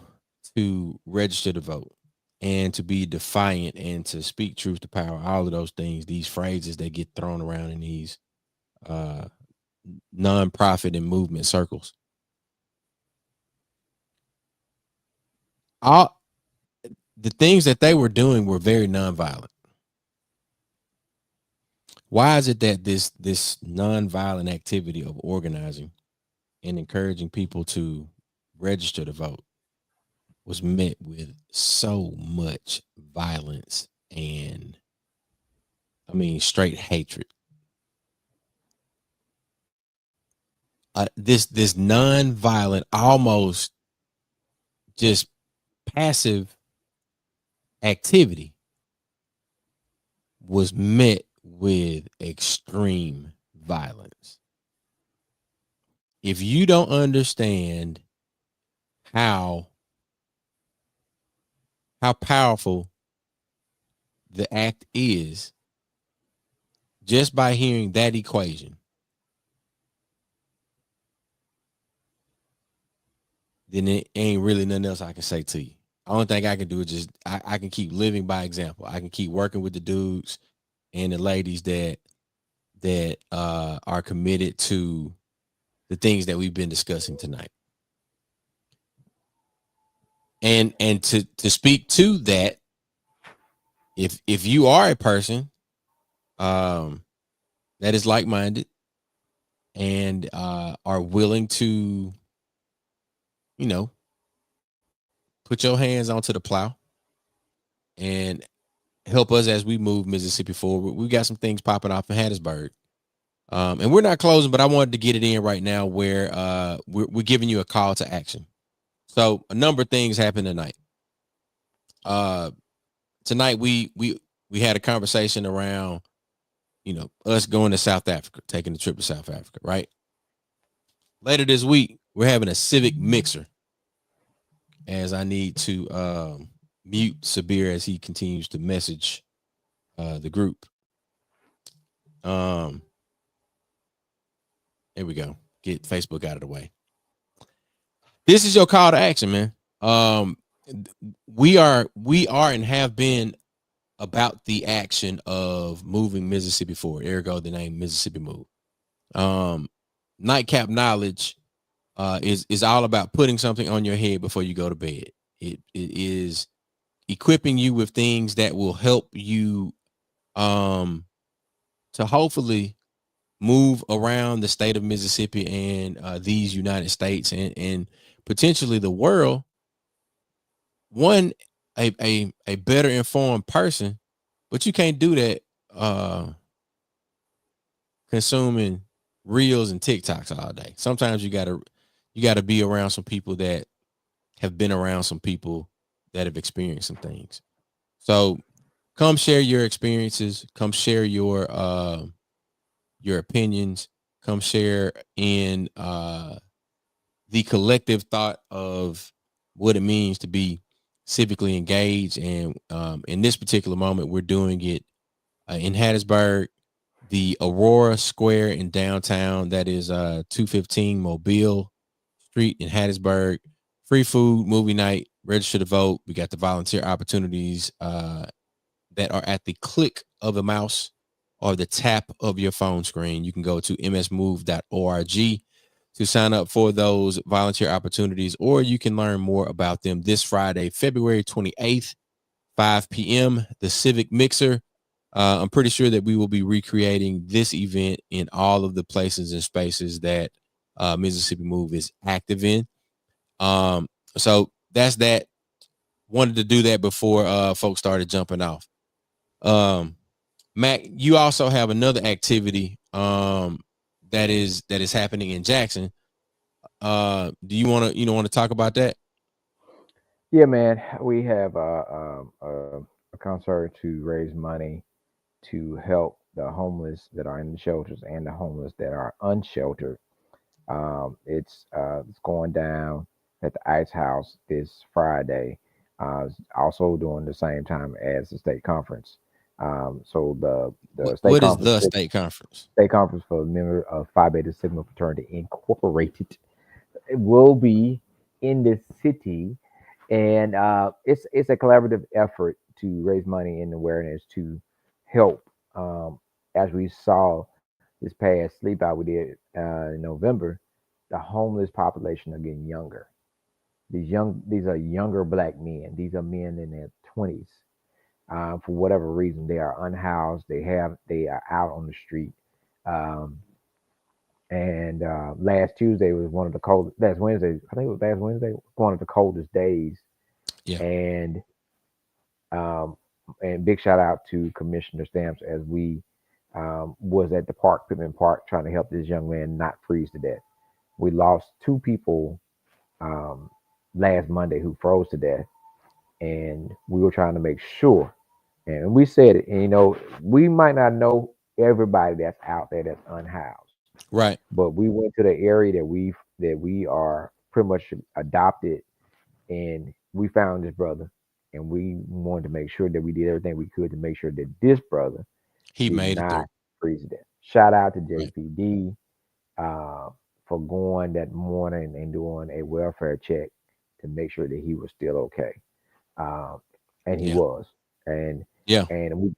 to register to vote and to be defiant and to speak truth to power, all of those things, these phrases that get thrown around in these uh nonprofit and movement circles. All the things that they were doing were very nonviolent. Why is it that this nonviolent activity of organizing and encouraging people to register to vote was met with so much violence and, I mean, straight hatred? This non-violent, almost just passive activity was met with extreme violence. If you don't understand how powerful the act is, just by hearing that equation, then it ain't really nothing else I can say to you. The only thing I can do is just I can keep living by example. I can keep working with the dudes and the ladies that are committed to the things that we've been discussing tonight. And to speak to that, if you are a person that is like-minded and are willing to, you know, put your hands onto the plow and help us as we move Mississippi forward. We got some things popping off in Hattiesburg. And we're not closing, but I wanted to get it in right now where we're giving you a call to action. So a number of things happened tonight. Tonight we had a conversation around, us going to South Africa, taking the trip to South Africa, right? Later this week, we're having a civic mixer, as I need to mute Sabir as he continues to message the group. There we go. Get Facebook out of the way. This is your call to action, man. We are and have been about the action of moving Mississippi forward. Ergo, the name Mississippi Move. Nightcap Knowledge is all about putting something on your head before you go to bed. It is equipping you with things that will help you to hopefully move around the state of Mississippi and these United States and potentially the world. One, a better informed person, but you can't do that consuming reels and TikToks all day. Sometimes you gotta be around some people that have been around some people that have experienced some things. So come share your experiences, come share your opinions, come share in the collective thought of what it means to be civically engaged. And in this particular moment, we're doing it in Hattiesburg, the Aurora Square in downtown. That is 215 Mobile Street in Hattiesburg. Free food, movie night, register to vote. We got the volunteer opportunities that are at the click of a mouse or the tap of your phone screen. You can go to msmove.org to sign up for those volunteer opportunities, or you can learn more about them this Friday, February 28th, 5 p.m., the Civic Mixer. I'm pretty sure that we will be recreating this event in all of the places and spaces that Mississippi Move is active in. So that's that. Wanted to do that before folks started jumping off. Mac, you also have another activity that is happening in Jackson. Do you want to talk about that? Yeah, man. We have a concert to raise money to help the homeless that are in the shelters and the homeless that are unsheltered. It's going down at the Ice House this Friday. Also during the same time as the state conference. So the state what conference, is the state conference? State conference for members of Phi Beta Sigma Fraternity Incorporated. It will be in the city, and it's a collaborative effort to raise money and awareness to help. As we saw this past sleep out we did in November, the homeless population are getting younger. These are younger black men. These are men in their 20s. For whatever reason, they are unhoused. They are out on the street. Um, and last Tuesday was one of the coldest. Last Wednesday, I think it was last Wednesday, one of the coldest days. Yeah. And um, and big shout out to Commissioner Stamps as we was at the park, Pittman Park, trying to help this young man not freeze to death. We lost two people um, last Monday who froze to death, and we were trying to make sure. And we said it, and we might not know everybody that's out there that's unhoused, Right. but we went to the area that we are pretty much adopted, and we found this brother, and we wanted to make sure that we did everything we could to make sure that this brother He did made it not through. freeze to death. Shout out to Right. JPD uh, for going that morning and doing a welfare check to make sure that he was still okay. Um, and he Yeah. was. And Yeah.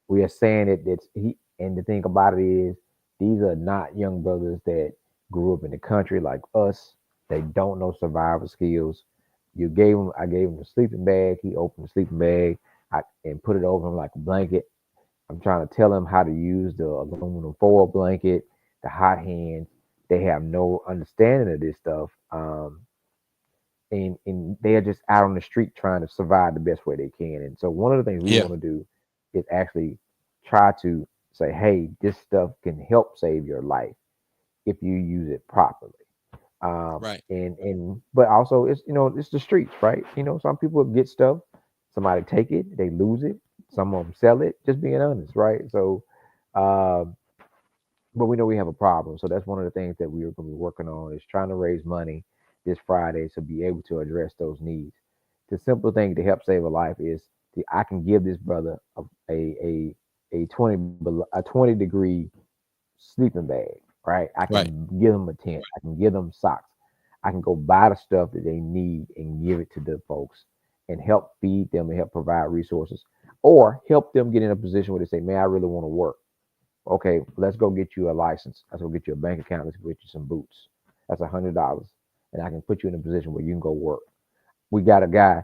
we are saying it that he, and the thing about it is these are not young brothers that grew up in the country like us. They don't know survival skills. I gave him the sleeping bag. He opened the sleeping bag and put it over him like a blanket. I'm trying to tell him how to use the aluminum foil blanket, the hot hands. They have no understanding of this stuff. And they are just out on the street trying to survive the best way they can. And so one of the things we Yeah. want to do is actually try to say, hey, this stuff can help save your life if you use it properly. Right. And but also it's the streets, right? Some people get stuff, somebody take it, they lose it, some of them sell it. Just being honest, right? So, um, but we know we have a problem. So that's one of the things that we are going to be working on is trying to raise money this Friday to be able to address those needs. The simple thing to help save a life is I can give this brother a, a 20-degree sleeping bag, right? I Right. can give them a tent. I can give them socks. I can go buy the stuff that they need and give it to the folks and help feed them and help provide resources or help them get in a position where they say, man, I really want to work. Okay, let's go get you a license. Let's go get you a bank account. Let's go get you some boots. That's $100, and I can put you in a position where you can go work. We got a guy,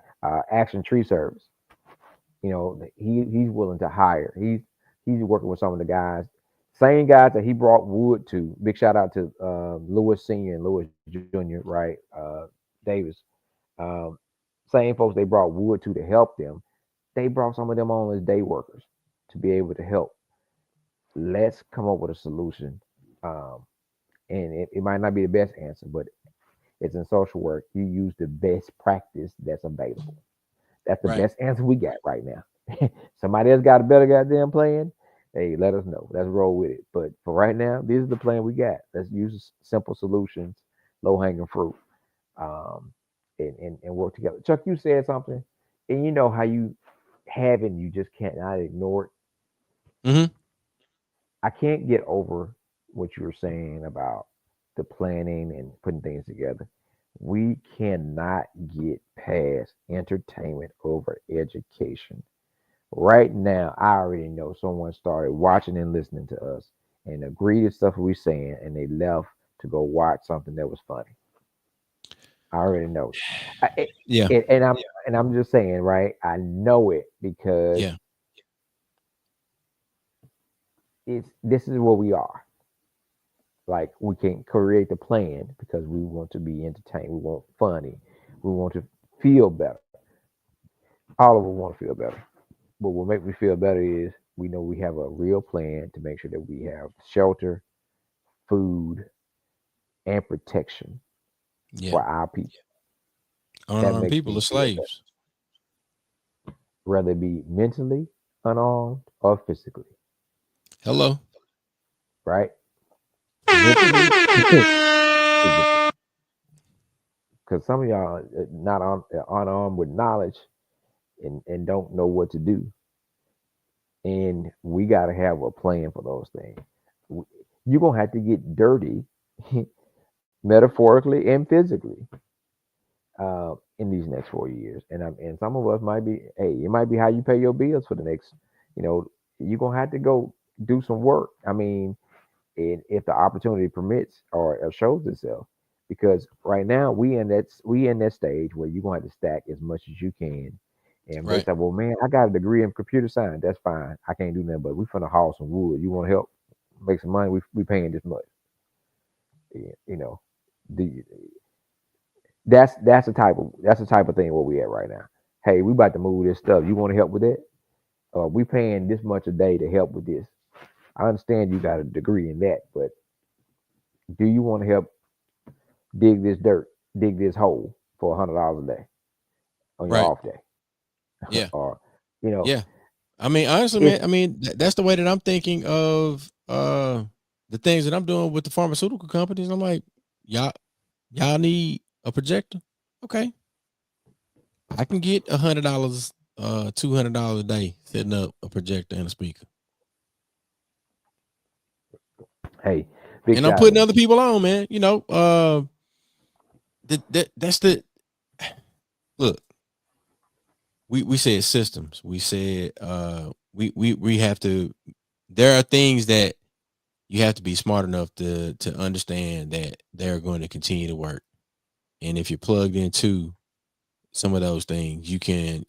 Action Tree Service. He's willing to hire. He's working with some of the guys, same guys that he brought wood to. Big shout out to Lewis Senior and Lewis Junior, right? Davis. Um, Same folks they brought wood to help them. They brought some of them on as day workers to be able to help. Let's come up with a solution. Um, and it might not be the best answer, but it's in social work. You use the best practice that's available. That's the Right. best answer we got right now. Somebody else got a better goddamn plan. Hey, let us know. Let's roll with it. But for right now, this is the plan we got. Let's use simple solutions, low hanging fruit, um, and work together. Chuck, you said something, and you know how you have it, and you just can't not ignore it. Mm-hmm. I can't get over what you were saying about the planning and putting things together. We cannot get past entertainment over education. Right now, I already know someone started watching and listening to us and agreed to stuff we saying, and they left to go watch something that was funny. I already know it. Yeah. And I'm just saying, right? I know it because Yeah. it's this is where we are. Like we can create the plan because we want to be entertained. We want funny. We want to feel better. All of us want to feel better. But what make me feel better is we know we have a real plan to make sure that we have shelter, food, and protection Yeah. for our people. That Unarmed makes people me are feel better, slaves. whether it be mentally unarmed or physically, Hello. right? Mentally, physically. Because some of y'all are not unarmed with knowledge and don't know what to do. And we got to have a plan for those things. You're going to have to get dirty metaphorically and physically in these next 4 years. And some of us might be, hey, it might be how you pay your bills for the next, you know, you're going to have to go do some work. I mean, and if the opportunity permits or shows itself, because right now we in that stage where you're going to have to stack as much as you can And they Right. say, well, man, I got a degree in computer science. That's fine. I can't do nothing, but we finna haul some wood. You want to help make some money? We paying this much. Yeah, you know, the that's the type of thing where we at right now. Hey, we about to move this stuff. You want to help with that? We paying this much a day to help with this. I understand you got a degree in that, but do you want to help dig this dirt, dig this hole for $100 a day on your Right. off day? Yeah. Or, you know, Yeah. I mean, honestly, it's man, I mean, that's the way that I'm thinking of the things that I'm doing with the pharmaceutical companies. I'm like, y'all need a projector? Okay. I can get $100, $200 a day setting up a projector and a speaker. hey, big And I'm shot. putting other people on, man. You know, that's the look. We said systems. We said we have to. There are things that you have to be smart enough to understand that they're going to continue to work. And if you're plugged into some of those things, you can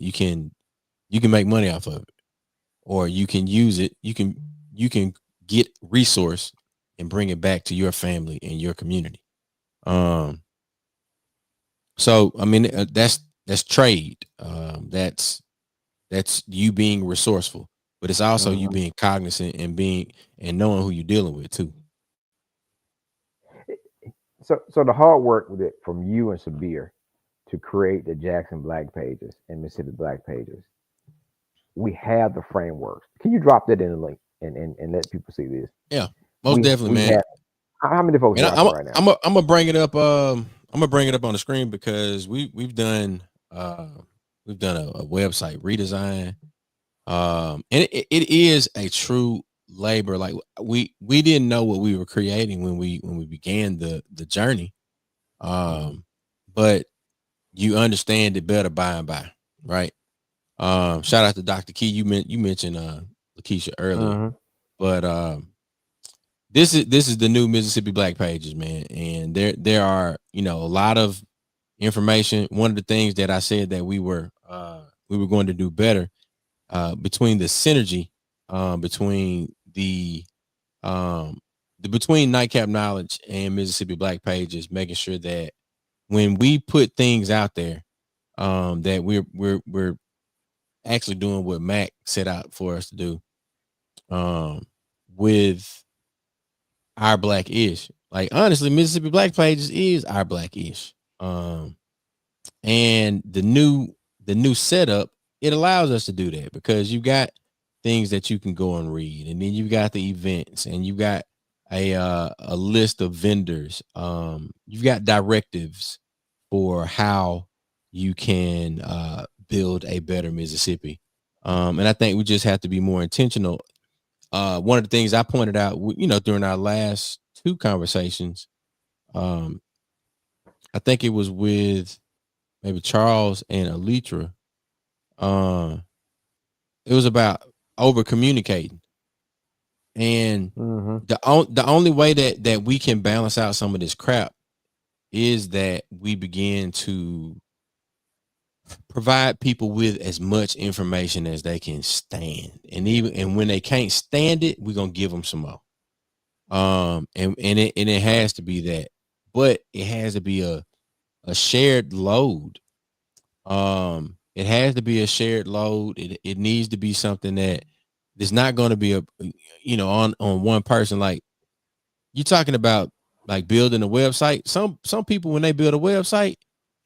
make money off of it, or you can use it. You can get resource and bring it back to your family and your community. Um, so I mean that's trade. That's you being resourceful, but it's also you Mhm. being cognizant and knowing who you're dealing with too. So the hard work with it from you and Sabir to create the Jackson Black pages and Mississippi Black pages, we have the frameworks. Can you drop that in the link and let people see this? Yeah, most We definitely, man. have how many folks And watching right now? I'm gonna bring it up. I'm gonna bring it up on the screen because uh we've done a website redesign. And it is a true labor. Like we didn't know what we were creating when we began the journey. Mm-hmm. But you understand it better by and by, right? Shout out to Dr. Key. You mentioned Lakeisha earlier, Mm-hmm. but this is the new Mississippi Black pages, man. And there are a lot of information. One of the things that I said that we were going to do better between the synergy between the between Nightcap Knowledge and Mississippi Black pages, making sure that when we put things out there, that we're actually doing what Mac set out for us to do, um, with our black ish. Like honestly, Mississippi Black pages is our black ish. And the new setup, it allows us to do that because you got things that you can go and read, and then you got the events, and you got a list of vendors. You've got directives for how you can build a better Mississippi. And I think we just have to be more intentional. One of the things I pointed out, during our last two conversations, um, I think it was with maybe Charles and Alitra. Uh, it was about over communicating, and Mm-hmm. the only way that we can balance out some of this crap is that we begin to provide people with as much information as they can stand, and when they can't stand it, we're gonna give them some more. And it has to be that, but it has to be a shared load. It has to be a shared load. It needs to be something that is not going to be on one person. Like you're talking about, like building a website. Some people, when they build a website,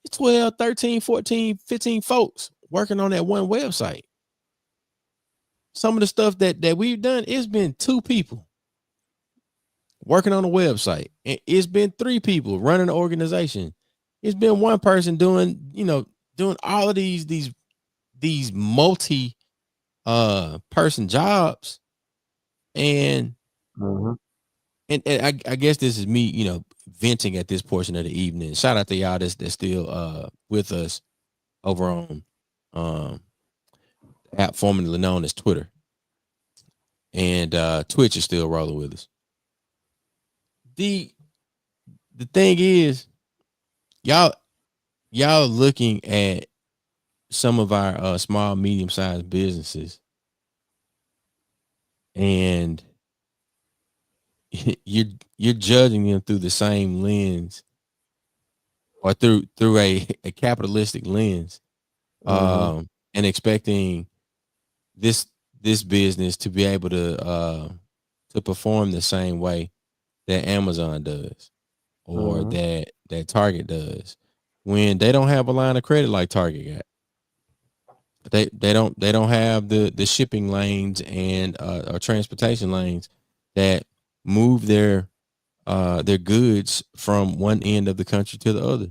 it's 12, 13, 14, 15 folks working on that one website. Some of the stuff that we've done, it's been two people working on a website. It's been three people running an organization. It's been one person doing all of these multi person jobs. and Mm-hmm. and I guess this is me, venting at this portion of the evening. Shout out to y'all that's still with us over on um app formerly known as Twitter, and Twitch is still rolling with us. The the thing is, y'all looking at some of our small, medium sized businesses, and you're you're judging them through the same lens, or through a capitalistic lens, Mm-hmm. and expecting this this business to be able to perform the same way that Amazon does, or Mm-hmm. that Target does, when they don't have a line of credit like Target got. They don't have the shipping lanes and or transportation lanes that move their goods from one end of the country to the other.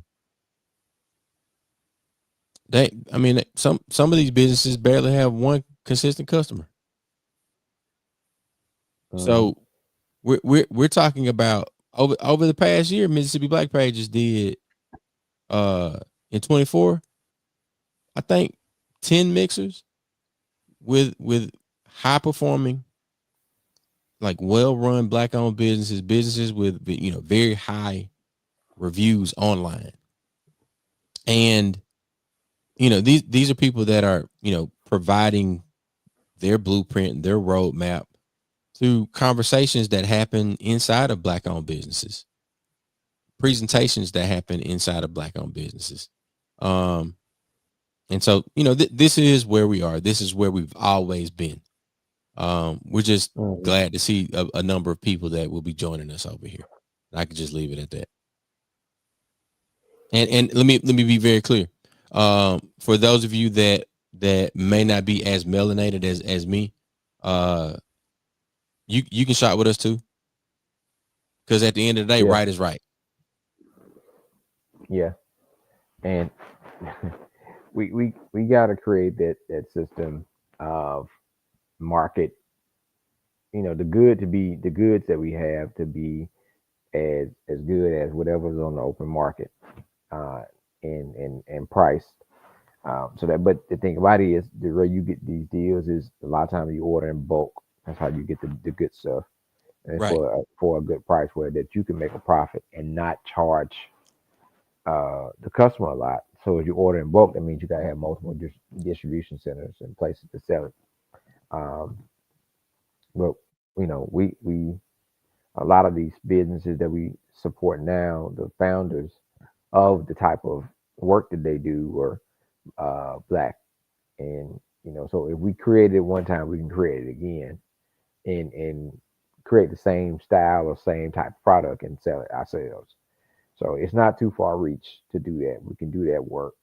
I mean, some of these businesses barely have one consistent customer. Mm-hmm. So we're talking about over the past year, Mississippi Black Pages did uh in 24, I think 10 mixers with high performing, like well run black owned businesses with very high reviews online. And these are people that are providing their blueprint, their roadmap through conversations that happen inside of black owned businesses, presentations that happen inside of black owned businesses. Um, and so, this is where we are. This is where we've always been. We're just Mm-hmm. glad to see a number of people that will be joining us over here. I could just leave it at that. And let me be very clear. For those of you that may not be as melanated as me, uh, you can shop with us too. Because at the end of the day, Yeah. right is right. Yeah. And we got to create that system of market, the goods that we have to be as good as whatever's on the open market, uh and priced. So that, but the thing about it is, the way you get these deals is a lot of times you order in bulk. That's how you get the good stuff, and Right. for a good price, where that you can make a profit and not charge the customer a lot. So if you order in bulk, that means you got to have multiple distribution centers and places to sell it. Um, but we a lot of these businesses that we support now, the founders of the type of work that they do were black, and so if we created it one time, we can create it again, and create the same style or same type of product and sell it ourselves. So it's not too far reach to do that. We can do that work.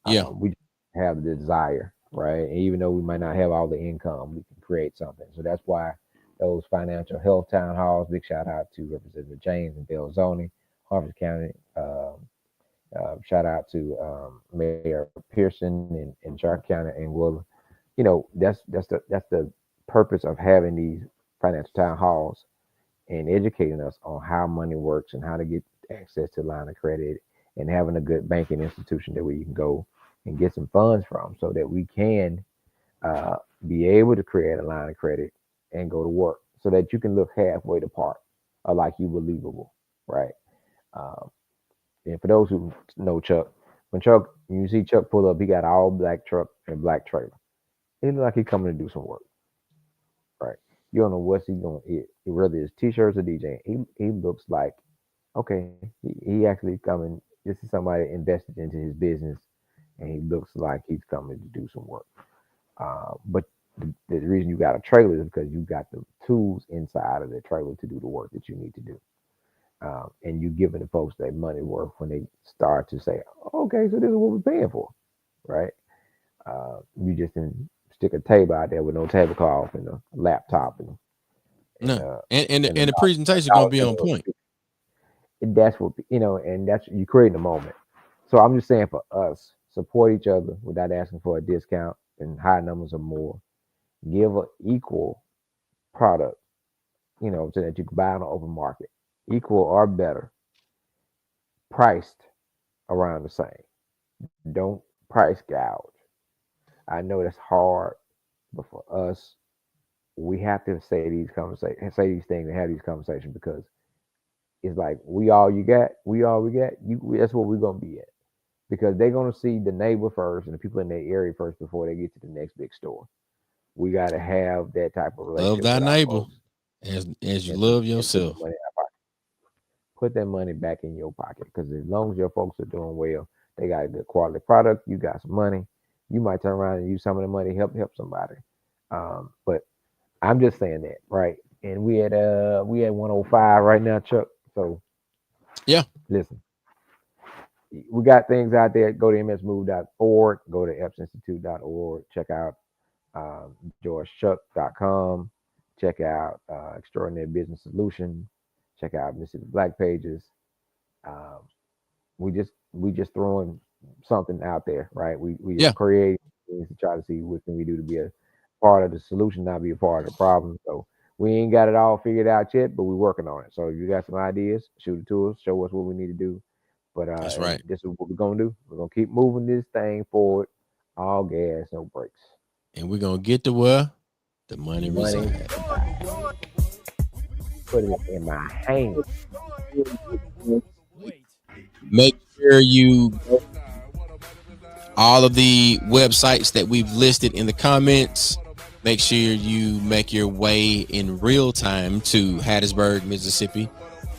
Yeah. We have the desire, right? And even though we might not have all the income, we can create something. So that's why those financial health town halls. Big shout out to Representative James and Belzoni, Harvard County. Shout out to Mayor Pearson in Sharp County and Will. That's the purpose of having these financial town halls and educating us on how money works and how to get access to line of credit, and having a good banking institution that we can go and get some funds from, so that we can uh, be able to create a line of credit and go to work, so that you can look halfway the part, or like you believable, right? Um, and for those who know Chuck, when you see Chuck pull up, he got all black truck and black trailer. He look like he coming to do some work, right? You don't know what's he going to eat, whether it's t-shirts or DJing. He looks like, okay, he actually coming. This is somebody invested into his business, and he looks like he's coming to do some work. But the reason you got a trailer is because you got the tools inside of the trailer to do the work that you need to do. And you giving the folks their money worth when they start to say, okay, so this is what we're paying for, right? You just didn't stick a table out there with no tablecloth and a laptop and No. And the a presentation is gonna dollar be on bill. point. And that's what and that's you creating a moment. So I'm just saying, for us, support each other without asking for a discount and high numbers or more. Give an equal product, so that you can buy on the open market, equal or better, priced around the same. Don't price gouge. I know that's hard, but for us, we have to say these things and have these conversations, because it's like we all you got, we all we got. That's what we're gonna be at. because they're gonna see the neighbor first and the people in their area first before they get to the next big store. We got to have that type of Love relationship thy with our neighbor folks as you and love put the yourself. money in our pocket. Put that money back in your pocket because as long as your folks are doing well, they got a good quality product. You got some money. You might turn around and use some of the money help somebody. But I'm just saying that, right? And we at 105 right now, Chuck. So Yeah. listen, we got things out there. Go to msmove.org. Go to epsinstitute.org. Check out georgechuck.com. Check out Extraordinary Business Solution. Check out Mississippi Black Pages. Um, we just throwing something out there, right? We Yeah. just create things to try to see what can we do to be a part of the solution, not be a part of the problem. So we ain't got it all figured out yet, but we're working on it. So if you got some ideas, shoot it to us, show us what we need to do. But That's right. this is what we're gonna do. We're gonna keep moving this thing forward, all gas, no brakes. And we're gonna get to where the money resides. Put it in my hand. Make sure you all of the websites that we've listed in the comments. Make sure you make your way in real time to Hattiesburg, Mississippi.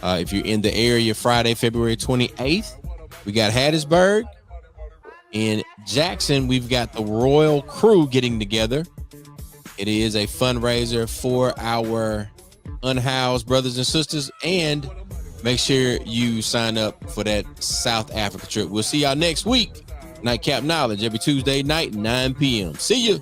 If you're in the area, Friday, February 28th, we got Hattiesburg. In Jackson, we've got the Royal Crew getting together. It is a fundraiser for our unhoused brothers and sisters. And make sure you sign up for that South Africa trip. We'll see y'all next week. Nightcap Knowledge every Tuesday night, 9 p.m. See you.